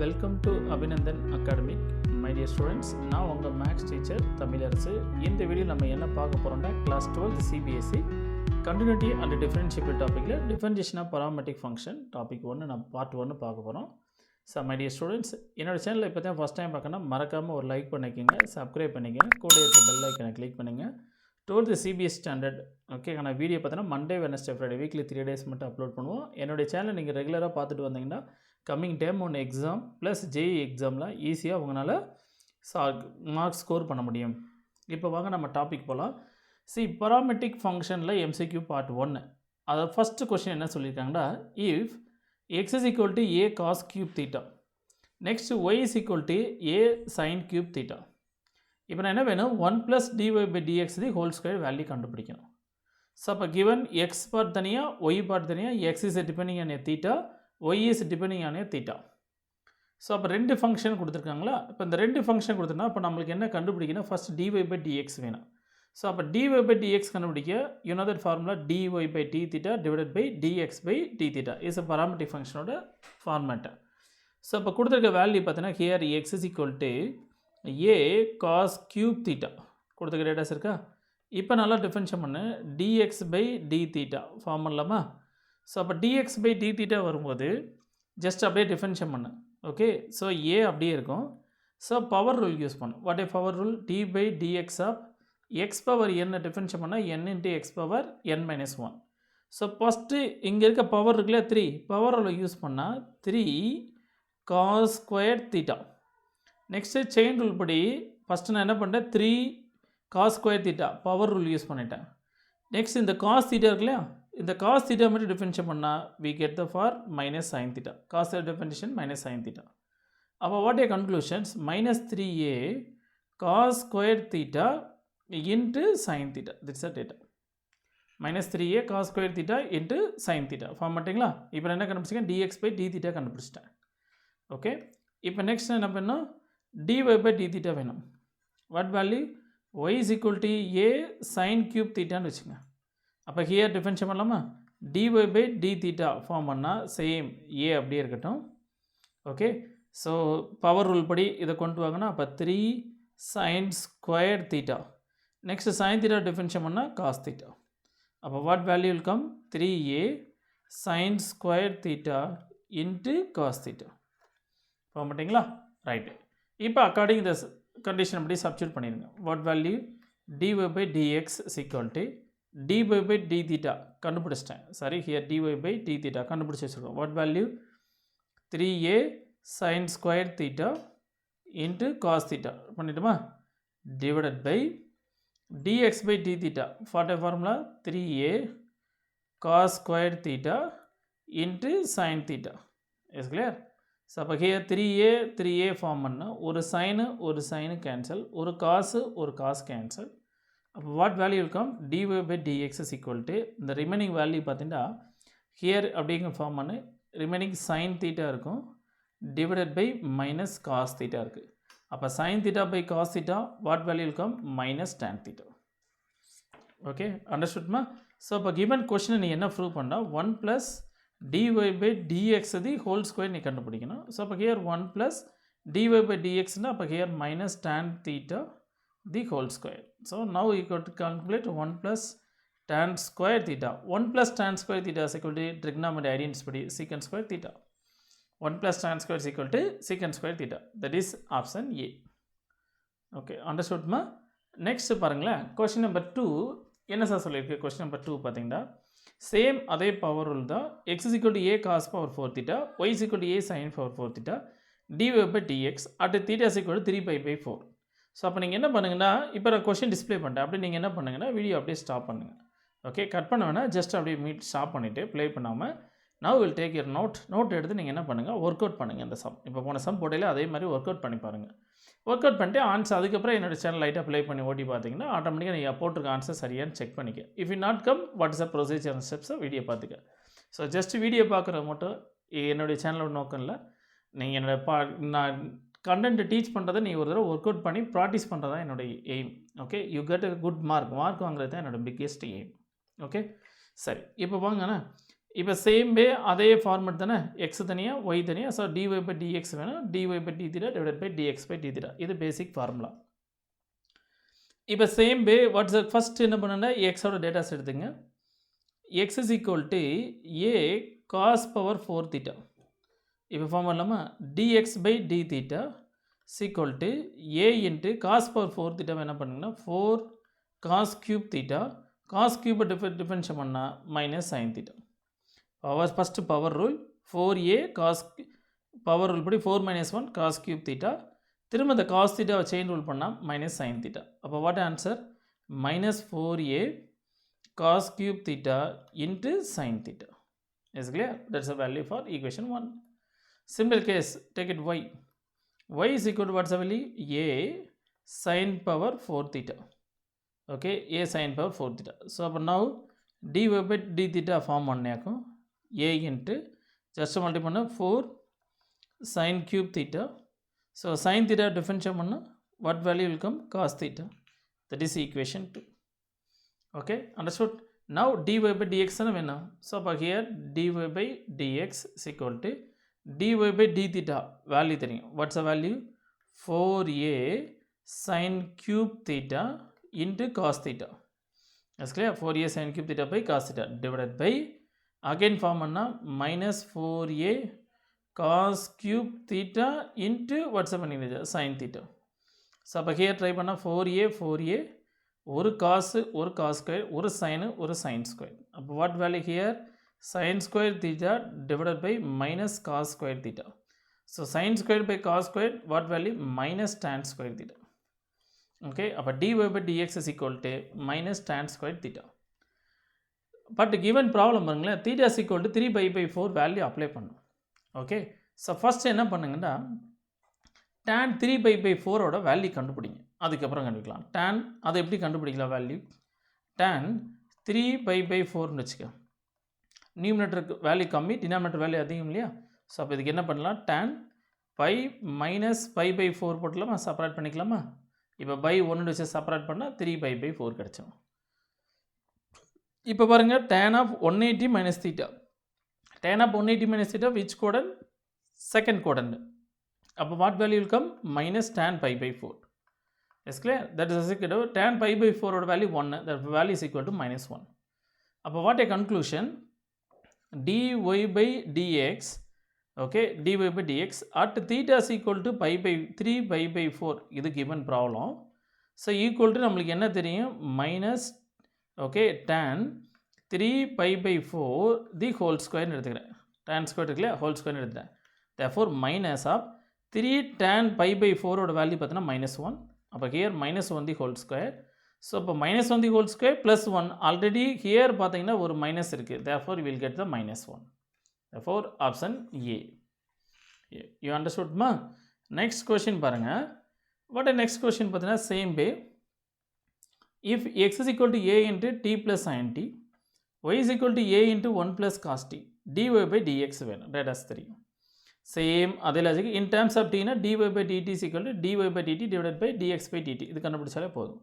Welcome to Abhinandan academic. My dear students, நான் உங்கள் maths teacher Tamilarasu. இந்த வீடியோ நம்ம என்ன பார்க்க போகிறோம்னா, class 12th CBSE continuity and differentiable டாப்பிக்கில் differentiation of parametric function topic 1 நம்ம பார்ட் 1 பார்க்க போகிறோம். ஸோ மை டியர் ஸ்டூடெண்ட்ஸ், என்னோடய சேனலில் இப்போ தான் ஃபஸ்ட் டைம் பார்க்கணும், மறக்காமல் ஒரு லைக் பண்ணிக்கோங்க, சப்ஸ்கிரைப் பண்ணிக்கோங்க, கூட இருக்க பெல் ஐக்கனை கிளிக் பண்ணுங்கள். 12th சிபிஎஸ் ஸ்டாண்டர்ட் ஓகேக்கான வீடியோ பார்த்தோன்னா Monday Wednesday Friday weekly 3 days மட்டும் அப்லோட் பண்ணுவோம். என்னுடைய சேனலை நீங்கள் ரெகுலராக பார்த்துட்டு வந்தீங்கன்னா coming term 1 exam plus JEE எக்ஸாமில் ஈஸியாக உங்களால் மார்க்ஸ் ஸ்கோர் பண்ண முடியும். இப்போ வாங்க நம்ம டாபிக் போகலாம். பராமெட்ரிக் ஃபங்க்ஷனில் எம்சிக்யூ பார்ட் 1. அதை ஃபஸ்ட்டு கொஸ்டின் என்ன சொல்லியிருக்காங்கன்னா, if x is equal to a cos cube theta, next y is equal to a sine cube theta. இப்போ நான் என்ன வேணும், 1 + dy/dx the whole square value கண்டுபிடிக்கணும். ஸோ அப்போ கிவன் எக்ஸ் பார்ட் தனியாக ஒய் பார்ட் தனியாக, x is depending on a theta, y is depending on a theta. So அப்போ 2 function கொடுத்துருக்காங்களா. இப்போ இந்த 2 ஃபங்க்ஷன் கொடுத்தோன்னா இப்போ நம்மளுக்கு என்ன கண்டுபிடிக்கணும், ஃபஸ்ட் dy/dx வேணும். ஸோ அப்போ dy/dx கண்டுபிடிக்க you know that formula dy/d theta divided by dx/d theta is a parametric ஃபங்க்ஷனோட ஃபார்மேட்டு. ஸோ இப்போ கொடுத்துருக்க வேல்யூ பார்த்தீங்கன்னா here x is equal to a cos cube theta கொடுத்துருக்க டேட்டாஸ் இருக்கா. இப்போ நல்லா டிஃபரன்ஷியேட் பண்ணு, dx/d தீட்டா ஃபார்ம் பண்ணலாமா. ஸோ அப்போ dx/d தீட்டா வரும்போது ஜஸ்ட் அப்படியே டிஃபரன்ஷியேட் பண்ணு. ஓகே, ஸோ ஏ அப்படியே இருக்கும். ஸோ பவர் ரூல் யூஸ் பண்ணும். What a power rule, d/dx of x power n differentiate பண்ணால் n × x பவர் n - 1. ஸோ ஃபஸ்ட்டு இங்கே இருக்க பவர் இருக்குல்ல 3, பவர் ரூலை யூஸ் பண்ணால் 3 cos square theta. Next chain rule படி ஃபஸ்ட்டு நான் என்ன பண்ணிட்டேன், 3 cos square theta power rule use பண்ணிட்டேன். நெக்ஸ்ட் இந்த காஸ் தீட்டா இருக்கு இல்லையா, இந்த காஸ் தீட்டா மட்டும் டிஃபரன்ஷியேட் பண்ணால் we get the for minus sine theta. Cos differentiation minus sine theta. அப்போ what a conclusions, -3a cos square theta into sine theta, that's a data. -3a cos square theta into sine theta form பண்ணிட்டீங்களா. இப்போ நான் என்ன கண்டுபிடிச்சிக்கேன், dx/d theta கண்டுபிடிச்சிட்டேன். Okay, இப்போ next என்ன பண்ணணும், dy/d தீட்டா வேணும். What value, y is equal to a sine cube தீட்டான்னு வச்சுங்க. அப்போ ஹியர் டிஃபரன்ஷியேட் பண்ணலாமா, dy/d தீட்டா ஃபார்ம் பண்ணால் சேம் ஏ அப்படியே இருக்கட்டும். ஓகே, ஸோ பவர் ரூல் படி இதை கொண்டு வாங்கினா அப்போ 3 sine square theta. Next sine theta differentiate பண்ணால் காஸ் தீட்டா. அப்போ what value will come, 3a sine square theta into cos theta form பண்ணிட்டீங்களா. ரைட்டு, இப்போ அக்கார்டிங் த கண்டிஷன் அப்படி சப்ஸ்டிட்யூட் பண்ணிடுங்க. What value, dy/dx is equal to d/d theta கண்டுபிடிச்சிட்டேன். Sorry, here dy/d theta கண்டுபிடிச்சி வச்சுருக்கோம். What value, 3a sine square theta into cos theta பண்ணிட்டோமா, divided by dx/d theta. ஃபார்ட் formula 3a cos square theta into sine theta is clear. So அப்போ here 3a form பண்ணால் ஒரு sign cancel, ஒரு காசு cancel. அப்போ வாட் வேல்யூ இருக்கும், dy/dx is equal to இந்த ரிமைனிங் வேல்யூ பார்த்தீங்கன்னா ஹியர் அப்படிங்கிற ஃபார்ம் பண்ணு, ரிமைனிங் சைன் தீட்டா இருக்கும் divided by minus cos theta இருக்குது. அப்போ sine theta by cos theta what value இருக்கும், -tan தீட்டா. ஓகே, அண்டர்ஸ்டுட்மா. ஸோ இப்போ கிவன் கொஸ்டினை நீ என்ன ப்ரூவ் பண்ணால் 1 + dy/dx தி ஹோல் ஸ்கொயர் நீ கண்டுபிடிக்கணும். ஸோ அப்போ ஹியர் 1 + dy/dxனா அப்போ here -tan theta the whole square. So now you got to calculate 1 + tan square theta. 1 + tan square theta is equal to trigonometry identities படி secant ஸ்கொயர் தீட்டா. 1 + tan ஸ்கொயர் is equal to secant square theta. That is option A. Okay, அண்டர்ஸ்டுட்மா. Next பாருங்களேன், question number 2 என்ன sir சொல்லியிருக்கு. Question number 2 பார்த்தீங்கன்னா same அதே power rule தான். X is equal to a cos power 4 theta, y is equal to a sine power 4 theta, dy/dx at theta is equal to 3π/4. So அப்போ நீங்கள் என்ன பண்ணுங்கன்னா, இப்போ நான் கொஸ்டின் டிஸ்பிளே பண்ணிட்டேன், அப்படி நீங்கள் என்ன பண்ணுங்கன்னா வீடியோ அப்படியே ஸ்டாப் பண்ணுங்கள். ஓகே, கட் பண்ண வேணால் ஜஸ்ட் அப்படியே ஸ்டாப் பண்ணிவிட்டு ப்ளே பண்ணாமல் now will take your note எடுத்து நீங்கள் என்ன பண்ணுங்கள், ஒர்க் அவுட் பண்ணுங்கள். இந்த சம் இப்போ போன சம் போடையில் அதே மாதிரி ஒர்க் அவுட் பண்ணி பாருங்கள். ஒர்க் அவுட் பண்ணிட்டு ஆன்சர் அதுக்கப்புறம் என்னோடய சேனல் லைட்டாக ப்ளே பண்ணி ஓட்டி பார்த்தீங்கன்னா ஆட்டோமேட்டிக்காக நீங்கள் போட்டிருக்க ஆன்சர் சரியானு செக் பண்ணிக்க. If you not come what is a procedure and ஸ்டெப்ஸை வீடியோ பார்த்துக்க. ஸோ ஜஸ்ட் வீடியோ பார்க்குறது மட்டும் என்னுடைய சேனலோட நோக்கம் இல்லை. நீங்கள் நான் கண்டென்ட் டீச் பண்ணுறதை நீ ஒரு தடவை ஒர்க் அவுட் பண்ணி ப்ராக்டிஸ் பண்ணுறது தான் என்னுடைய aim. Okay, you get a good mark வாங்குறது தான் என்னோடய பிக்கெஸ்ட் எய்ம். ஓகே, சரி இப்போ வாங்கண்ணா, இப்போ சேம் வே அதே ஃபார்மெட் தானே, எக்ஸ் தனியாக ஒய் தனியாக. ஸோ டிஒய் பை டிஎக்ஸ் வேணும், dy by d theta divide by dx by d theta. இது பேசிக் ஃபார்முலா. இப்போ சேம் வே வாட்ஸ் ஃபர்ஸ்ட் என்ன பண்ணுன்னா எக்ஸோட டேட்டாஸ் எடுத்துங்க. X is equal to a cos power 4 theta. இப்போ ஃபார்ம் பண்ணலாமா, dx by d theta is equal to a into cos power 4 தீட்டாவை என்ன பண்ணுங்கன்னா 4 காஸ் கியூப் தீட்டா. காஸ் கியூபை டிஃபரன்ஷியேட் பண்ணால் minus sine theta. Power first power rule 4a cos power rule படி 4 minus 1 cos cube theta. திரும்ப இந்த cos தீட்டாவை chain rule பண்ணால் மைனஸ் சைன் தீட்டா. அப்போ what answer, minus 4a cos cube theta into sine theta. Is clear? That's a value for equation 1. Simple case, take it y. y is equal to what's the value? a sin power 4 theta. Okay, a sin power 4 theta. So now dy by d theta form பண்ணேக்கும் a into just multiply பண்ண 4 sin cube theta. So sin theta differentiate பண்ண what value will come? Cos theta. That is equation 2. Okay, understood? Now dy by dx என்ன வேணும்? So here dy by dx is equal to dy by d theta value தெரியும். What's the value? 4a sin cube theta into cos theta. That's clear? 4a sin cube theta by cos theta divided by again form பண்ணா minus 4a cos cube theta into what's the sin theta. So அப்போ here try பண்ணா 4a ஒரு cos ஒரு cos square ஒரு sin ஒரு sin square. அப்போ what value here? sin square theta divided by minus cos square theta. So sin square by cos square what value? Minus tan square theta. Okay, அப்போ dy by dx is equal to minus tan square theta. But given problem பாருங்களேன், theta is equal to 3π/4 value apply பண்ணும். Okay, so first என்ன பண்ணுங்கன்னா tan 3π/4ஓட value கண்டுபிடிங்க, அதுக்கப்புறம் கண்டுபிடிக்கலாம் tan. அதை எப்படி கண்டுபிடிக்கலாம் வேல்யூ? tan 3π/4ன்னு வச்சுக்க. நியூமினேட்டருக்கு வேல்யூ கம்மி, டினாமினேட்டர் வேல்யூ அதிகம் இல்லையா? ஸோ அப்போ இதுக்கு என்ன பண்ணலாம், tan π மைனஸ் π/4 போட்டுலாமா, செப்பரேட் பண்ணிக்கலாமா? இப்போ பை 1 வச்சு செப்பரேட் பண்ணால் 3π/4 கிடச்சிடும். இப்போ பாருங்கள், tan of 180 minus theta. tan of 180 minus theta which quadrant? Second quadrant. அப்போ what value will come? Minus tan π/4. Is clear? That is equal to tan π/4 ஓட value 1. That value is equal to minus 1. அப்போ what a conclusion? dy by dx, okay, dy by dx at theta is equal to 3π/4. இது given problem. So equal to நம்மளுக்கு என்ன தெரியும்? Minus okay tan 3π/4 the whole square எடுத்துக்கிறேன். tan square இருக்குல்ல, whole square எடுத்துக்கிறேன். therefore minus of 3 tan π/4 ஓட value பார்த்தீங்கன்னா minus 1. அப்போ here minus 1 the whole square. So இப்போ minus 1 the whole square plus 1 already here பார்த்தீங்கன்னா ஒரு மைனஸ் இருக்குது. therefore you will get the minus 1. therefore option A. You understood ma? Next question பாருங்கள். what a next question பார்த்தீங்கன்னா same way. If x is equal to a into t plus sin t, y is equal to a into 1 plus cos t, dy by dx வேணும். That is 3. Same அதே logic. In terms of t னா dy by dt is equal to dy by dt divided by dx by dt. இது கண்டுபிடிச்சாலே போதும்.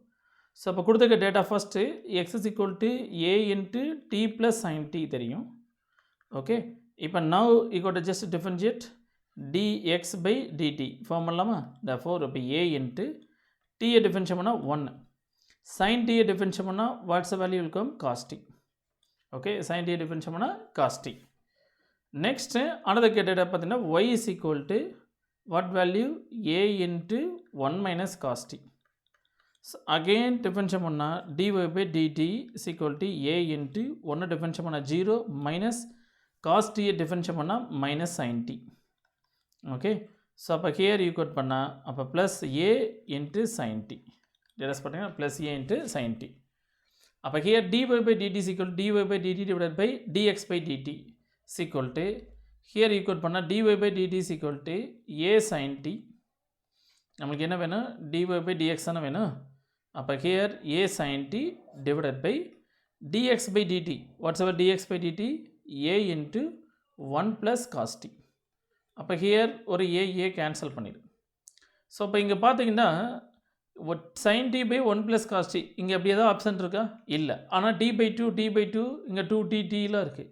So அப்போ கொடுத்துருக்க data first x is equal to a into t plus sin t தெரியும். Okay, இப்போ now you got to just differentiate dx by dt form பண்ணலாமா? therefore இப்போ a into t differentiate பண்ணால் 1. sin t differentiate பண்ணா what's the value will come? Cos t. Okay, sin t differentiate பண்ணா cos t. Next another data பார்த்தீங்கன்னா y is equal to what value? a into 1 minus cos t. So again differentiate பண்ணா dy by dt is equal to a into 1 differentiate பண்ணா 0 minus cos t differentiate பண்ணா minus sin t. Okay, so அப்போ here you could பண்ணா அப்போ plus a into sin t. Just பார்த்தீங்கன்னா plus a into sin t. அப்போ here dy by dt is equal to dy by dt divided by dx by dt is equal to here equal பண்ணால் dy by dt is equal to a sin t. நம்மளுக்கு என்ன வேணும்? dy by dx தானே வேணும். அப்போ here a sin t divided by dx by dt. What's our dx by dt? a into 1 plus cos t. அப்போ here ஒரு a cancel பண்ணிடு. So இப்போ இங்கே பார்த்தீங்கன்னா sin t by 1 plus cos t இங்கே அப்படி ஏதாவது ஆப்ஷன் இருக்கா? இல்லை. ஆனால் t by 2 இங்கே 2t tலாம் இருக்குது.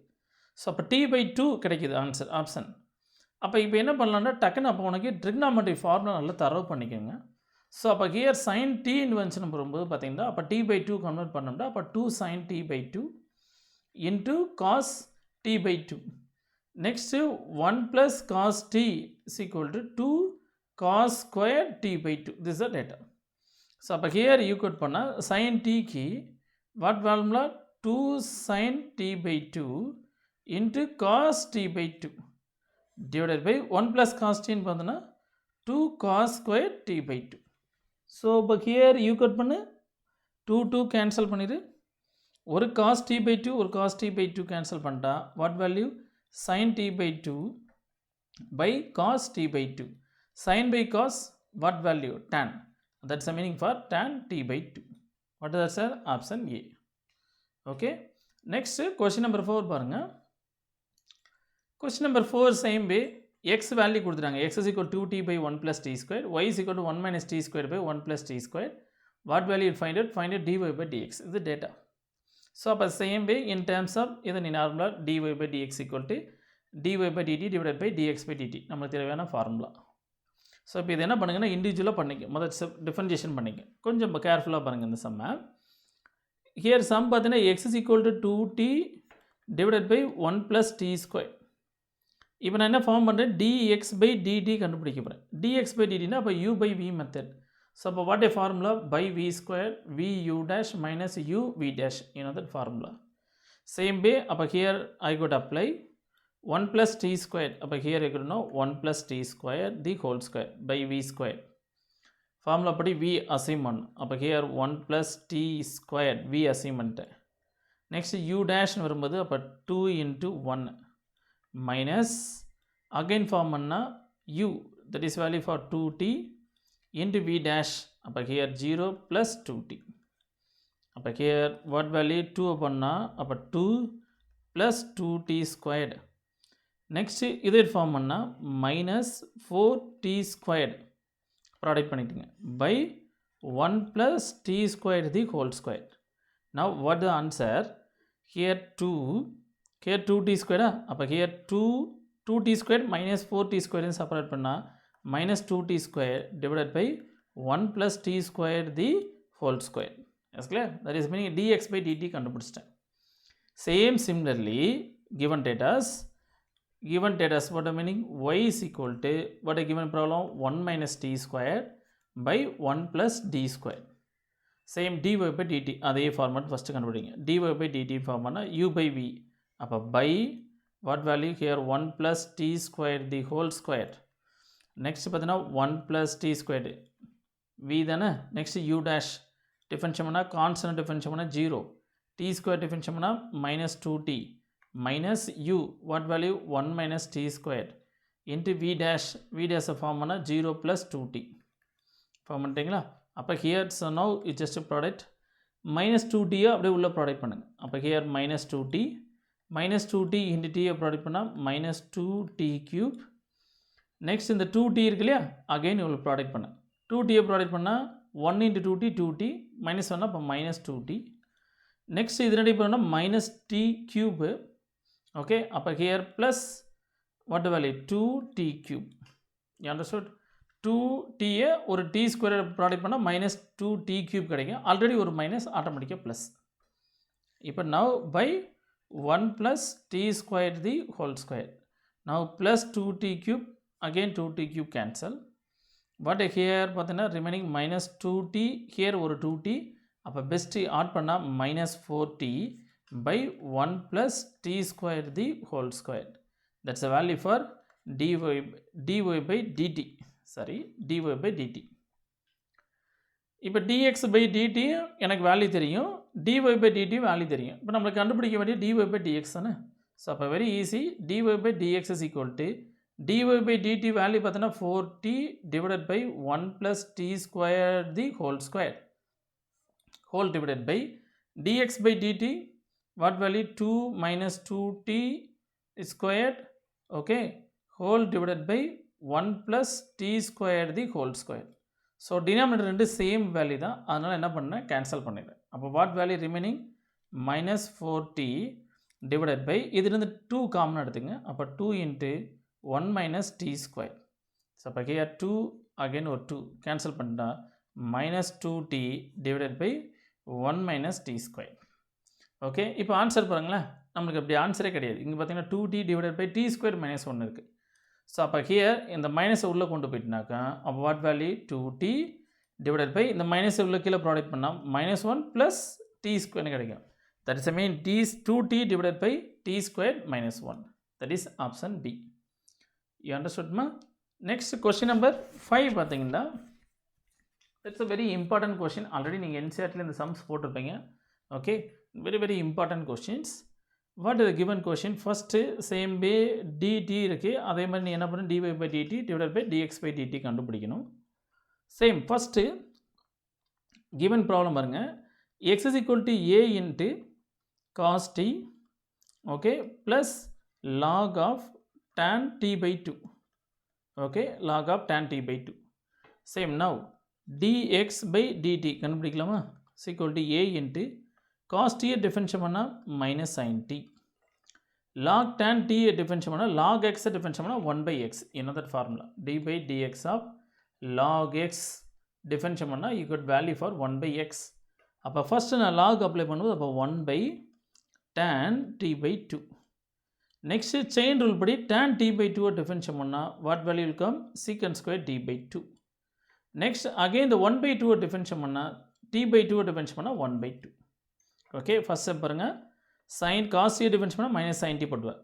ஸோ அப்போ t/2 கிடைக்குது ஆன்சர் ஆப்ஷன். அப்போ இப்போ என்ன பண்ணலான்னா டக்குன்னு அப்போ உனக்கு ட்ரிக்னாமெட்ரி ஃபார்முலா நல்லா தரவு பண்ணிக்கோங்க. ஸோ அப்போ ஹியர் sin t இன்வென்ஷன் வரும்போது பார்த்தீங்கன்னா அப்போ t/2 கன்வெர்ட் பண்ணோம்னா அப்போ 2 sin t/2 into cos t/2. Next 1 + cos t is equal to 2 cos square t/2. This is the data. So அப்போ ஹியர் ஈக்குவேட் பண்ணால் sin tக்கு what formula 2 sin t/2 into cos t/2 divided by 1 + cos t பார்த்தோன்னா 2 cos square t/2. So இப்போ here equate பண்ணு 2 cancel பண்ணிடு. ஒரு cos t/2 ஒரு cos t/2 cancel பண்ணிட்டா what value sin t/2 by cos t/2. Sin by cos what value? Tan. That's the meaning for tan t/2. What is that, sir? Option A. Okay. Next question number 4 பாருங்க. Question number 4 same way x value கொடுத்துட்டாங்க. X is equal to 2t by 1 plus t square. Y is equal to 1 minus t square by 1 plus t square. What value you find it? Find it dy by dx. This is the data. So அப்போ same way in terms of இதை நீ நார்மலாக dy by dx equal to dy by dt divided by dx by dt நம்மளுக்கு தேவையான formula. So இப்போ இது என்ன பண்ணுங்கன்னா இண்டிவிஜுவலாக பண்ணிக்க முதல் டிஃபரன்ஷியேஷன் பண்ணிக்க கொஞ்சம் கேர்ஃபுல்லாக பாருங்கள் இந்த சம்மை. ஹியர் சம் பார்த்தீங்கன்னா x is equal to 2t divided by 1 plus t square. இப்போ நான் என்ன ஃபார்ம் பண்ணுறேன் dx by dt கண்டுபிடிக்க போகிறேன். dx by dtனா அப்போ u by v method. So அப்போ what a formula by v square vu dash minus u v dash that formula. Same way அப்போ here I could apply 1 plus t square. அப்போ here you could know 1 plus t square the whole square by v square. Formula படி v assign பண்ணும். அப்போ here 1 plus t square v assign பண்ணிட்டேன். Next u dash வரும்போது அப்போ 2 into 1 minus again form பண்ணால் u that is value for 2t into v dash. அப்போ here 0 plus 2t. அப்போ here what value 2 பண்ணால் அப்போ 2 plus 2t squared. நெக்ஸ்ட்டு இதே form பண்ணால் மைனஸ் 4t ஸ்கொயர்டு ப்ராடக்ட் பண்ணிட்டுங்க by 1 + t square the whole square. Now what the answer here 2t ஸ்கொயரா. அப்போ here 2t square minus 4t ஸ்கொயர்னு separate பண்ணால் minus 2t square divided by 1 + t square the whole square. Yes clear. That is meaning dx by dt கண்டுபிடிச்சிட்டேன். Same similarly given data what the meaning y is equal to what a given problem 1 minus t square by 1 plus d square. Same dy by dt அதே format first கண்டுபிடிங்க. dy by dt form பண்ணா u by v. அப்போ by what value here 1 plus t square the whole square. next பார்த்தீங்கன்னா 1 plus t squared v தானே. next u dash differentiate பண்ணால் constant differentiate பண்ணால் 0 t square differentiate பண்ணால் minus 2t minus u what value 1 minus t squared into v dash form பண்ணால் 0 plus 2t form பண்ணிட்டீங்களா. அப்போ here so now it just product minus 2t அப்படியே உள்ள product பண்ணுங்க. அப்போ here minus 2t into t product பண்ணால் minus 2t cube. Next இந்த 2t இருக்கு இல்லையா அகைன் இவ்வளோ ப்ராடக்ட் பண்ண 2t ப்ராடக்ட் பண்ணால் 1 into 2t மைனஸ் பண்ணால் அப்போ minus 2t. நெக்ஸ்ட் இது ரெடி பண்ணால் மைனஸ் t cube. ஓகே அப்போ here plus what value 2t cube. You understood. 2t ஒரு t ஸ்கொயர் ப்ராடக்ட் பண்ணால் minus 2t cube கிடைக்கும். ஆல்ரெடி ஒரு மைனஸ் ஆட்டோமேட்டிக்காக ப்ளஸ். இப்போ now by 1 plus t square the whole square. Now plus 2t cube again 2t cube cancel. But here பார்த்தீங்கன்னா remaining minus 2t here ஒரு 2t அப்போ best add பண்ணால் minus 4t by 1 plus t square the whole square. That's the value for dy by dt. Sorry, dy by dt. இப்போ dx by dt எனக்கு value தெரியும், dy by dt value தெரியும். இப்போ நம்மளுக்கு கண்டுபிடிக்க வேண்டிய dy by dx தானே. So அப்போ very easy. dy by dx is equal to dy by dt value பார்த்தோன்னா 4t divided by 1 plus t square the whole square whole divided by dx by dt what value 2 minus 2t squared okay whole divided by 1 plus t square the whole square. So denominator ரெண்டு same value தான், அதனால் என்ன பண்ணேன் cancel பண்ணிடுறேன். அப்போ what value remaining minus 4t divided by இதிலிருந்து 2 common எடுத்துங்க. அப்போ 2 into 1 minus t square. So அப்போ here 2 again ஒரு 2 cancel பண்ணிட்டா minus 2t divided by 1 minus t square. Okay, இப்போ ஆன்சர் பாருங்களேன், நம்மளுக்கு அப்படி ஆன்சரே கிடையாது. இங்கே பார்த்தீங்கன்னா 2t divided by t square minus 1 இருக்குது. ஸோ அப்போ ஹியர் இந்த மைனஸை உள்ளே கொண்டு போயிட்டுனாக்கா அப்போ what value 2t divided by இந்த மைனஸை உள்ள கீழே ப்ராடக்ட் பண்ணால் -1 ப்ளஸ் t ஸ்கொயர்னு கிடைக்கும். That is mean 2t divided by t square minus 1. That is option B. You understood ma? Next question number 5 பார்த்தீங்கன்னா that's a very important question. Already நீங்கள் NCERTல இந்த சம்ஸ் போட்டிருப்பீங்க. Okay, very important questions. What is the given question? First same way dt இருக்கு, அதே மாதிரி நீ என்ன பண்ணு dy by dt divided by dx by dt கண்டுபிடிக்கணும். சேம் ஃபஸ்ட்டு given problem பாருங்க, x is equal to a into cos t, okay, plus log of tan t by 2, okay, log of tan t by 2. Same now dx by dt கண்டுபிடிக்கலாமா, is equal to a into cos t differentiate பண்ணால் minus sin t, log tan t differentiate பண்ணால் log x differentiate பண்ணால் 1 by x. You know that formula, d by dx of log x differentiate பண்ணால் you got value for 1 by x. அப்போ first நான் log apply பண்ணும்போது அப்போ 1 by tan t by 2. Next chain rule படி tan t by 2 differentiate பண்ணால் what value will come, secant square t by 2. Next again இந்த 1 by 2 differentiate பண்ணால் t by 2 differentiate பண்ணால் 1 by 2. Okay, first step பாருங்கள், sin cos t difference பண்ணால் minus sin t போட்டுவேன்,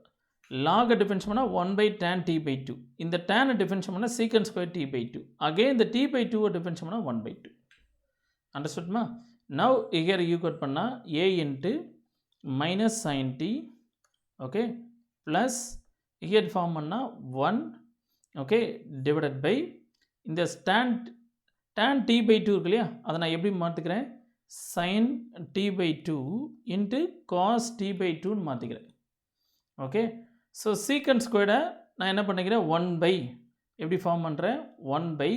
log difference பண்ணால் 1 by tan t by 2, இந்த tan difference பண்ணால் secant square t by 2, again இந்த t by 2 டிஃபரன்ஸ் பண்ணால் 1 by 2. அண்டர்ஸ்டுட்மா? நவ் here you got பண்ணால் a into minus sin t, okay, plus here form பண்ணால் 1, okay, divided by இந்த tan t by 2 இருக்கு இல்லையா, அதை நான் எப்படி மாற்றுக்கிறேன், sin t by 2 into cos t by 2 மாற்றிக்கிறேன். ஓகே, ஸோ secant ஸ்கொயர்டை நான் என்ன பண்ணிக்கிறேன் 1 by எப்படி ஃபார்ம் பண்ணுறேன் 1 by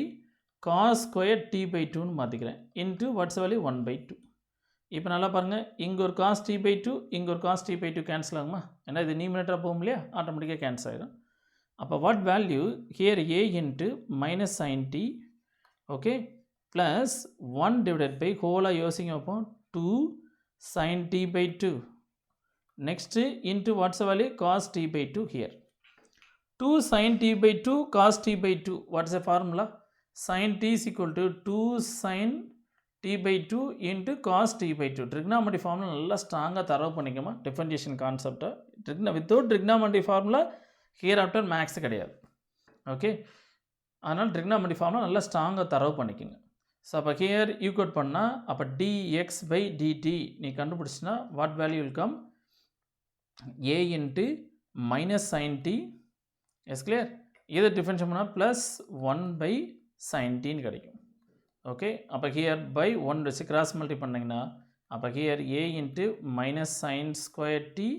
cos square t by 2 மாற்றிக்கிறேன் into what's value 1 by 2. இப்போ நல்லா பாருங்கள், இங்கே ஒரு cos t by 2 இங்கே ஒரு cos t by 2 கேன்சல் ஆகுமா, ஏன்னா இது நியூமரேட்டராக போகும் இல்லையா, ஆட்டோமேட்டிக்காக கேன்சல் ஆகிடும். அப்போ what value here a into minus sin t, okay, plus 1 divided by ஹோலாக யோசிங்க வைப்போம் 2 sin t by 2, next into what's the value cos t by 2 here, 2 sin t by 2 cos t by 2, what's the formula, sin t is equal to 2 sin t by 2 into cos t by 2. trigonometry formula நல்லா ஸ்ட்ராங்காக தரவு பண்ணிக்கமா, differentiation கான்செப்டை without trigonometry formula here after maths கிடையாது. Okay, அதனால் trigonometry formula நல்லா ஸ்ட்ராங்காக தரவு பண்ணிக்கோங்க. ஸோ அப்போ ஹியர் ஈக்குவட் பண்ணால் அப்போ dx by dt நீ கண்டுபிடிச்சினா what value will come a into minus sin t, yes clear, இதை டிஃபரன்ஷியேட் பண்ணால் ப்ளஸ் 1 by sin tன்னு கிடைக்கும். ஓகே, அப்போ ஹியர் பை 1 வச்சு கிராஸ் மல்டி பண்ணிங்கன்னா அப்போ here a into minus sin square t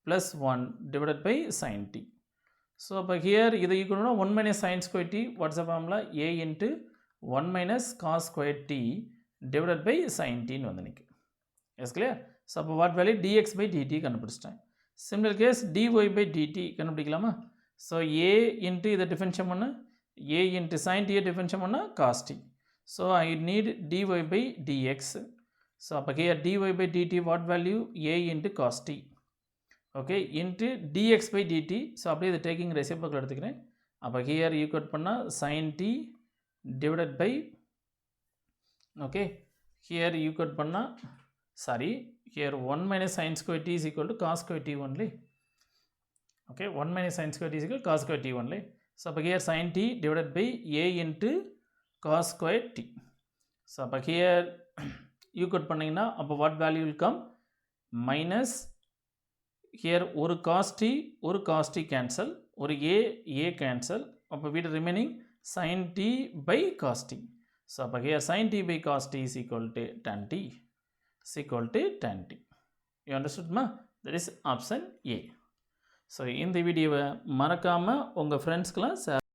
plus 1 divided by sin t. So அப்போ ஹியர் இதை ஈக்குவல்னா 1 minus sin square t, what's the formula, a into 1 minus cos square t divided by sin t ன்னு வந்து நிற்கு. Yes clear. So அப்போ what value dx by dt கண்டுபிடிச்சிட்டேன். Similar case dy by dt கண்டுபிடிக்கலாமா, so a into இதை differentiate பண்ண a into sin t differentiate பண்ண cos t, so I need dy by dx. So அப்போ here dy by dt what value a into cos t, okay, into dx by dt. So அப்படியே இதை taking reciprocal எடுத்துக்கிறேன். அப்போ here ஈக்குவட் பண்ணால் sin t divided by, okay, here you could panna, sorry, here 1 minus sin square t is equal to cos square t only. Okay, 1 minus sin square t is equal to cos square t only. So here sin t divided by a into cos square t. So here you could panna, what value will come, minus here ஒரு cos t cancel, ஒரு a cancel, அப்போ we remaining sin t by cos t. So here sin t by cos t is equal to tan t, is equal to tan t. You understood ma? That is option A. So இந்த வீடியோவை மறக்காம உங்க ஃப்ரெண்ட்ஸ்க்குலாம்